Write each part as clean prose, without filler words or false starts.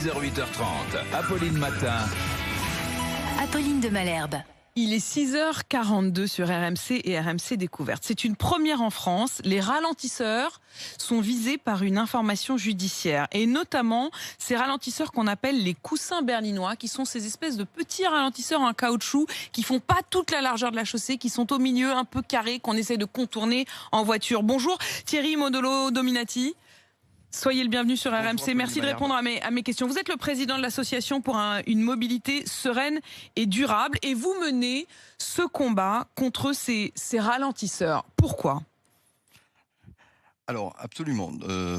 8h30, Apolline Matin. Apolline de Malherbe. Il est 6h42 sur RMC et RMC Découverte. C'est une première en France. Les ralentisseurs sont visés par une information judiciaire. Et notamment, ces ralentisseurs qu'on appelle les coussins berlinois, qui sont ces espèces de petits ralentisseurs en caoutchouc qui font pas toute la largeur de la chaussée, qui sont au milieu, un peu carrés, qu'on essaie de contourner en voiture. Bonjour Thierry Modolo-Dominati. Soyez le bienvenu sur RMC. Merci de répondre à mes questions. Vous êtes le président de l'association pour une mobilité sereine et durable. Et vous menez ce combat contre ces ralentisseurs. Pourquoi ? Alors absolument.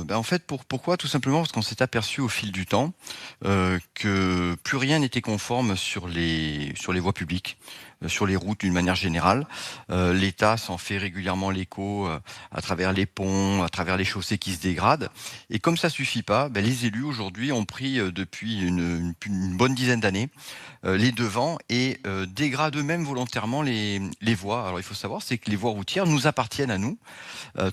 En fait, pourquoi ? Tout simplement parce qu'on s'est aperçu au fil du temps que plus rien n'était conforme sur les voies publiques, sur les routes d'une manière générale. L'État s'en fait régulièrement l'écho à travers les ponts, à travers les chaussées qui se dégradent. Et comme ça suffit pas, les élus aujourd'hui ont pris depuis une bonne dizaine d'années les devants et dégradent eux-mêmes volontairement les voies. Alors il faut savoir, c'est que les voies routières nous appartiennent à nous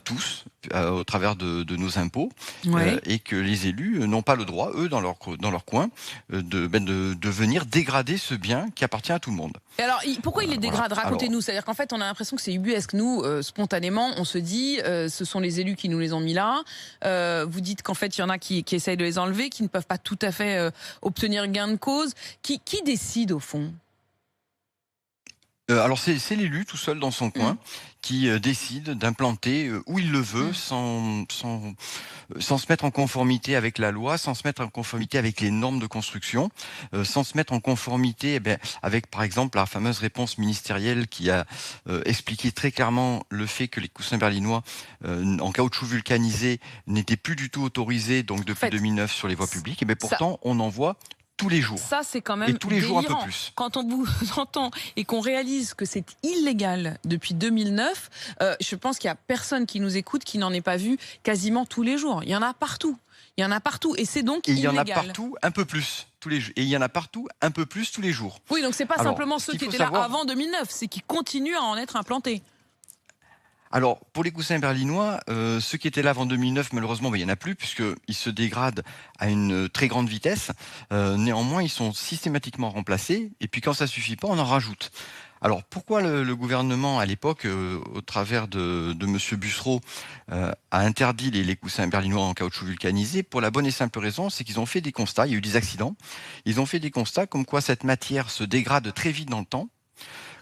tous au travers de nos impôts, Ouais. et que les élus n'ont pas le droit, eux, dans leur coin, de venir dégrader ce bien qui appartient à tout le monde. Et alors, pourquoi il les dégrade ? Voilà. Racontez-nous. C'est-à-dire qu'en fait, on a l'impression que c'est ubuesque. Nous, spontanément, on se dit, ce sont les élus qui nous les ont mis là. Vous dites qu'en fait, il y en a qui essayent de les enlever, qui ne peuvent pas tout à fait obtenir gain de cause. Qui décide, au fond ? Alors c'est l'élu tout seul dans son coin qui décide d'implanter où il le veut sans se mettre en conformité avec la loi, sans se mettre en conformité avec les normes de construction, sans se mettre en conformité avec par exemple la fameuse réponse ministérielle qui a expliqué très clairement le fait que les coussins berlinois en caoutchouc vulcanisé n'étaient plus du tout autorisés donc depuis 2009 sur les voies publiques. Et pourtant on en voit tous les jours. Ça, c'est quand même et tous les jours un peu délirant. plus. Quand on vous entend et qu'on réalise que c'est illégal depuis 2009, je pense qu'il n'y a personne qui nous écoute qui n'en ait pas vu quasiment tous les jours. Il y en a partout. Il y en a partout. Et c'est donc illégal. Il y en a partout un peu plus tous les jours. Et il y en a partout un peu plus tous les jours. Oui, donc c'est pas simplement ceux qui étaient là avant 2009, c'est qui continuent à en être implantés. Alors, pour les coussins berlinois, ceux qui étaient là avant 2009, malheureusement, il n'y en a plus, puisqu'ils se dégradent à une très grande vitesse. Néanmoins, ils sont systématiquement remplacés, et puis quand ça suffit pas, on en rajoute. Alors, pourquoi le gouvernement, à l'époque, au travers de M. Bussereau, a interdit les coussins berlinois en caoutchouc vulcanisé? Pour la bonne et simple raison, c'est qu'ils ont fait des constats, il y a eu des accidents, ils ont fait des constats comme quoi cette matière se dégrade très vite dans le temps,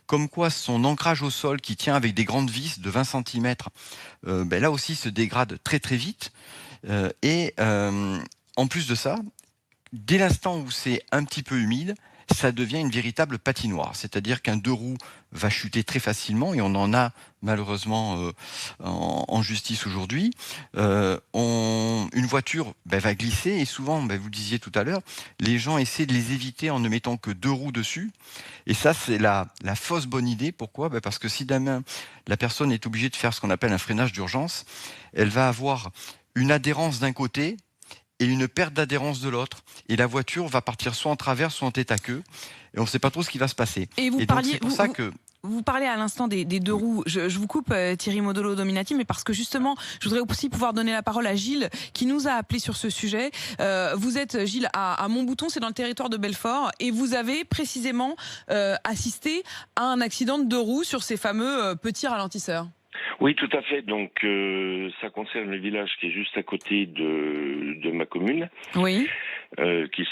comme quoi son ancrage au sol qui tient avec des grandes vis de 20 cm, là aussi se dégrade très très vite. En plus de ça, dès l'instant où c'est un petit peu humide, ça devient une véritable patinoire. C'est-à-dire qu'un deux roues va chuter très facilement, et on en a malheureusement en justice aujourd'hui. Une voiture va glisser, et souvent, vous le disiez tout à l'heure, les gens essaient de les éviter en ne mettant que deux roues dessus. Et ça, c'est la fausse bonne idée. Pourquoi ? Parce que si demain, la personne est obligée de faire ce qu'on appelle un freinage d'urgence, elle va avoir une adhérence d'un côté et une perte d'adhérence de l'autre. Et la voiture va partir soit en travers, soit en tête à queue. Et on ne sait pas trop ce qui va se passer. Et vous donc, parliez... c'est pour ça que... Vous parlez à l'instant des deux roues. Je vous coupe, Thierry Modolo-Dominati, mais parce que justement, je voudrais aussi pouvoir donner la parole à Gilles, qui nous a appelé sur ce sujet. Vous êtes, Gilles, à Montbouton, c'est dans le territoire de Belfort, et vous avez précisément assisté à un accident de deux roues sur ces fameux petits ralentisseurs. Oui, tout à fait. Donc, ça concerne le village qui est juste à côté de ma commune. Oui. Qui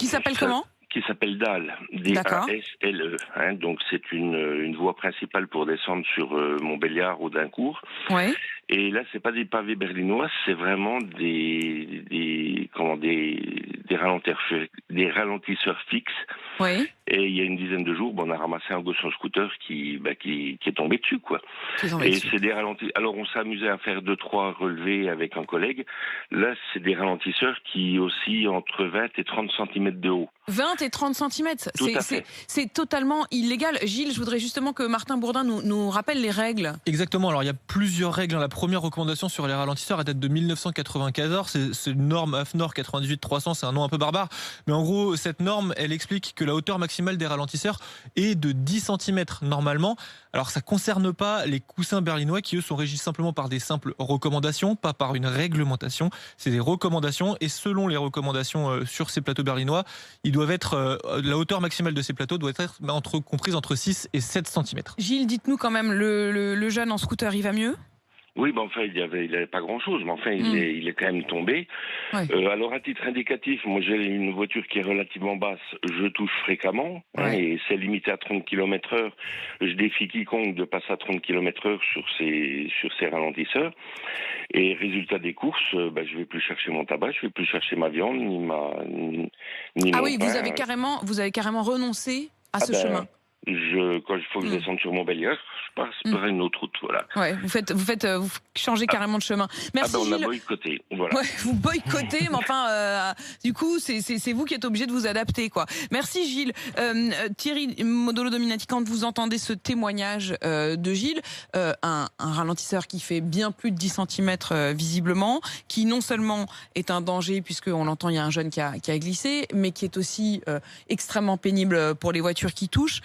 s'appelle comment ? Qui s'appelle Dalle, D-A-S-L-E. Donc c'est une voie principale pour descendre sur Montbéliard ou Dincourt. Ouais. Et là, c'est pas des pavés berlinois, c'est vraiment des ralentisseurs fixes. Oui. Et il y a une dizaine de jours, on a ramassé un gosse en scooter qui est tombé dessus, quoi. C'est des ralentisseurs. Alors, on s'est amusé à faire 2-3 relevés avec un collègue. Là, c'est des ralentisseurs qui oscillent entre 20 et 30 cm de haut. 20 et 30 cm, c'est totalement illégal. Gilles, je voudrais justement que Martin Bourdin nous rappelle les règles. Exactement, alors il y a plusieurs règles. La première recommandation sur les ralentisseurs, elle date de 1994. C'est une norme AFNOR 98-300, c'est un nom un peu barbare. Mais en gros, cette norme, elle explique que la hauteur maximale des ralentisseurs est de 10 cm normalement. Alors ça ne concerne pas les coussins berlinois qui eux sont régis simplement par des simples recommandations, pas par une réglementation. C'est des recommandations et selon les recommandations sur ces plateaux berlinois, ils doivent être, la hauteur maximale de ces plateaux doit être comprise entre 6 et 7 cm. Gilles, dites-nous quand même, le jeune en scooter, il va mieux ? Oui, ben enfin, il avait pas grand-chose, mais enfin, il est quand même tombé. Ouais. Alors, à titre indicatif, moi, j'ai une voiture qui est relativement basse, je touche fréquemment, et c'est limité à 30 km/h. Je défie quiconque de passer à 30 km/h sur ces ralentisseurs. Et résultat des courses, je vais plus chercher mon tabac, je vais plus chercher ma viande, ni mon oui, pain. Vous avez carrément renoncé à ce chemin. Quand il faut que je descende sur Montbéliard, je passe par une autre route, voilà. Ouais, vous changez carrément de chemin. Merci on Gilles. a boycotté, voilà. Ouais, vous boycottez, mais enfin, du coup, c'est vous qui êtes obligé de vous adapter, quoi. Merci Gilles. Thierry Modolo-Dominati, quand vous entendez ce témoignage de Gilles, un ralentisseur qui fait bien plus de 10 cm visiblement, qui non seulement est un danger, puisqu'on l'entend, il y a un jeune qui a glissé, mais qui est aussi extrêmement pénible pour les voitures qui touchent.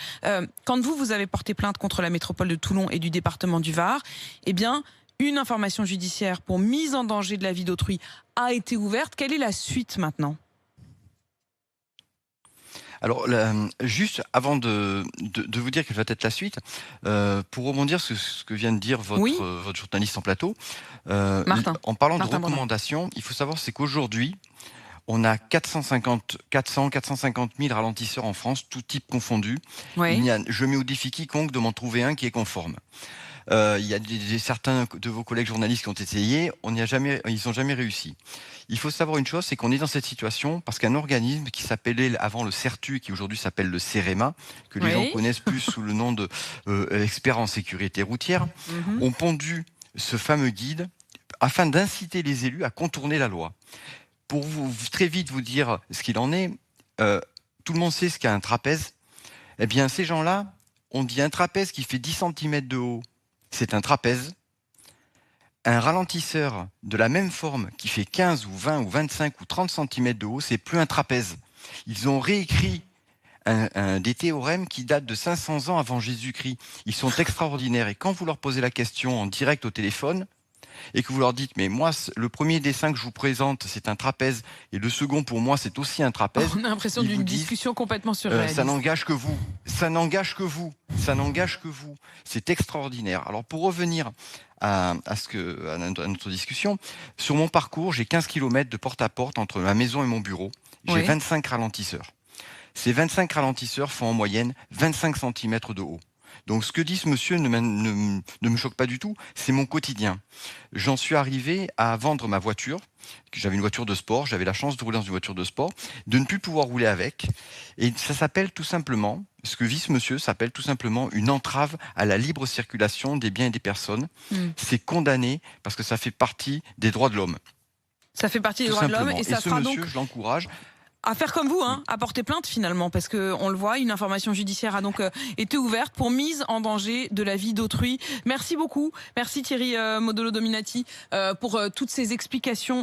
Quand vous avez porté plainte contre la métropole de Toulon et du département du Var, eh bien, une information judiciaire pour mise en danger de la vie d'autrui a été ouverte. Quelle est la suite maintenant ? Alors, juste avant de vous dire quelle va être la suite, pour rebondir sur ce que vient de dire votre journaliste en plateau, en parlant de recommandations, il faut savoir c'est qu'aujourd'hui, on a 450 000 ralentisseurs en France, tout type confondu. Oui. Je mets au défi quiconque de m'en trouver un qui est conforme. Il y a certains de vos collègues journalistes qui ont essayé, ils n'ont jamais réussi. Il faut savoir une chose, c'est qu'on est dans cette situation parce qu'un organisme qui s'appelait avant le CERTU, qui aujourd'hui s'appelle le CEREMA, que les gens connaissent plus sous le nom de experts en sécurité routière, ont pondu ce fameux guide afin d'inciter les élus à contourner la loi. Pour très vite vous dire ce qu'il en est, tout le monde sait ce qu'est un trapèze. Eh bien, ces gens-là, on dit un trapèze qui fait 10 cm de haut, c'est un trapèze. Un ralentisseur de la même forme qui fait 15 ou 20 ou 25 ou 30 cm de haut, c'est plus un trapèze. Ils ont réécrit des théorèmes qui datent de 500 ans avant Jésus-Christ. Ils sont extraordinaires. Et quand vous leur posez la question en direct au téléphone, et que vous leur dites, mais moi, le premier dessin que je vous présente, c'est un trapèze, et le second, pour moi, c'est aussi un trapèze. On a l'impression d'une discussion complètement surréaliste. Ça n'engage que vous. Ça n'engage que vous. Ça n'engage que vous. C'est extraordinaire. Alors, pour revenir à notre discussion, sur mon parcours, j'ai 15 km de porte-à-porte entre ma maison et mon bureau. J'ai 25 ralentisseurs. Ces 25 ralentisseurs font en moyenne 25 cm de haut. Donc ce que dit ce monsieur ne me choque pas du tout, c'est mon quotidien. J'en suis arrivé à vendre ma voiture, j'avais une voiture de sport, j'avais la chance de rouler dans une voiture de sport, de ne plus pouvoir rouler avec. Et ça s'appelle tout simplement, ce que vit ce monsieur s'appelle tout simplement une entrave à la libre circulation des biens et des personnes. C'est condamné parce que ça fait partie des droits de l'homme. Ça fait partie des droits de l'homme et ça sera monsieur, donc... je l'encourage. À faire comme vous, à porter plainte finalement, parce que on le voit, une information judiciaire a donc été ouverte pour mise en danger de la vie d'autrui. Merci beaucoup, merci Thierry Modolo-Dominati pour toutes ces explications